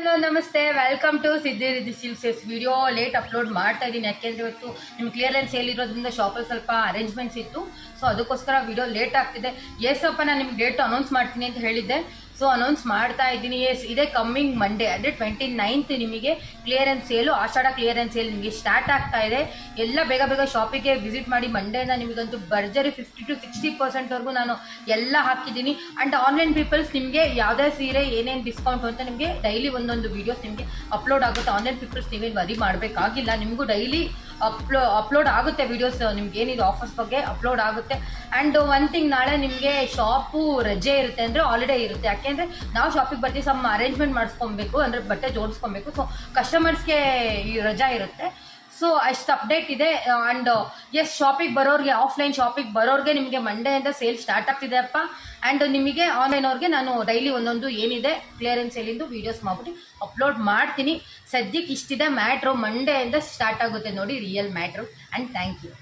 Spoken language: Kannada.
ಹಲೋ ನಮಸ್ತೆ, ವೆಲ್ಕಮ್ ಟು ಸಿದ್ಧಿ ಸಿಲ್ಕ್ಸ್. ವಿಡಿಯೋ ಲೇಟ್ ಅಪ್ಲೋಡ್ ಮಾಡ್ತಾ ಇದ್ದೀನಿ ಯಾಕೆಂದರೆ ಇವತ್ತು ನಿಮ್ಗೆ ಕ್ಲಿಯರೆನ್ಸ್ ಸೇಲ್ ಇರೋದ್ರಿಂದ ಶಾಪಲ್ಲಿ ಸ್ವಲ್ಪ ಅರೇಂಜ್ಮೆಂಟ್ಸ್ ಇತ್ತು. ಸೊ ಅದಕ್ಕೋಸ್ಕರ ವಿಡಿಯೋ ಲೇಟ್ ಆಗ್ತಿದೆ. ಸ್ವಲ್ಪ ನಾನು ನಿಮ್ಗೆ ಡೇಟ್ ಅನೌನ್ಸ್ ಮಾಡ್ತೀನಿ ಅಂತ ಹೇಳಿದ್ದೆ. ಸೊ ಅನೌನ್ಸ್ ಮಾಡ್ತಾ ಇದ್ದೀನಿ. ಇದೇ ಕಮ್ಮಿಂಗ್ ಮಂಡೇ ಅಂದರೆ 29th ನಿಮಗೆ ಕ್ಲಿಯರೆನ್ಸ್ ಸೇಲು, ಆಷಾಢ ಕ್ಲಿಯರೆನ್ಸ್ ಸೇಲ್ ನಿಮಗೆ ಸ್ಟಾರ್ಟ್ ಆಗ್ತಾ ಇದೆ. ಎಲ್ಲ ಬೇಗ ಬೇಗ ಶಾಪಿಗೆ ವಿಸಿಟ್ ಮಾಡಿ. ಮಂಡೇನ ನಿಮಗಂತೂ ಭರ್ಜರಿ 50 to 60% ನಾನು ಎಲ್ಲ ಹಾಕಿದ್ದೀನಿ. ಆ್ಯಂಡ್ ಆನ್ಲೈನ್ ಪೀಪಲ್ಸ್ ನಿಮಗೆ ಯಾವುದೇ ಸೀರೆ ಏನೇನು ಡಿಸ್ಕೌಂಟ್ ಅಂತ ನಿಮಗೆ ಡೈಲಿ ಒಂದೊಂದು ವೀಡಿಯೋಸ್ ನಿಮಗೆ ಅಪ್ಲೋಡ್ ಆಗುತ್ತೆ. ಆನ್ಲೈನ್ ಪೀಪಲ್ಸ್ ನೀವೇನು ವರಿ ಮಾಡಬೇಕಾಗಿಲ್ಲ, ನಿಮಗೂ ಡೈಲಿ ಅಪ್ಲೋಡ್ ಆಗುತ್ತೆ ವೀಡಿಯೋಸ್. ನಿಮ್ಗೆ ಏನಿದೆ ಆಫರ್ಸ್ ಬಗ್ಗೆ ಅಪ್ಲೋಡ್ ಆಗುತ್ತೆ. ಆ್ಯಂಡ್ ಒನ್ ಥಿಂಗ್, ನಾಳೆ ನಿಮಗೆ ಶಾಪು ರಜೆ ಇರುತ್ತೆ ಅಂದರೆ ಹಾಲಿಡೇ ಇರುತ್ತೆ. ಯಾಕೆಂದರೆ ನಾವು ಶಾಪಿಗೆ ಬರ್ತೀವಿ, ಸಮ್ ಅರೇಂಜ್ಮೆಂಟ್ ಮಾಡಿಸ್ಕೊಬೇಕು, ಅಂದರೆ ಬಟ್ಟೆ ಜೋಡಿಸ್ಕೊಬೇಕು. ಸೊ ಕಸ್ಟಮರ್ಸ್ಗೆ ಈ ರಜಾ ಇರುತ್ತೆ. ಸೊ ಅಷ್ಟು ಅಪ್ಡೇಟ್ ಇದೆ. ಆ್ಯಂಡ್ ಶಾಪಿಗೆ ಬರೋರಿಗೆ, ಆಫ್ಲೈನ್ ಶಾಪಿಗೆ ಬರೋರಿಗೆ ನಿಮಗೆ ಮಂಡೆಯಿಂದ ಸೇಲ್ ಸ್ಟಾರ್ಟ್ ಆಗ್ತಿದೆ ಅಪ್ಪ. ಆ್ಯಂಡ್ ನಿಮಗೆ ಆನ್ಲೈನ್ ಅವ್ರಿಗೆ ನಾನು ಡೈಲಿ ಒಂದೊಂದು ಏನಿದೆ ಕ್ಲಿಯರೆನ್ಸ್ ಸೇಲಿಂದು ವೀಡಿಯೋಸ್ ಮಾಡ್ಬಿಟ್ಟು ಅಪ್ಲೋಡ್ ಮಾಡ್ತೀನಿ. ಸದ್ಯಕ್ಕೆ ಇಷ್ಟಿದೆ ಮ್ಯಾಟ್ರು. ಮಂಡೆಯಿಂದ ಸ್ಟಾರ್ಟ್ ಆಗುತ್ತೆ ನೋಡಿ real matter. And thank you.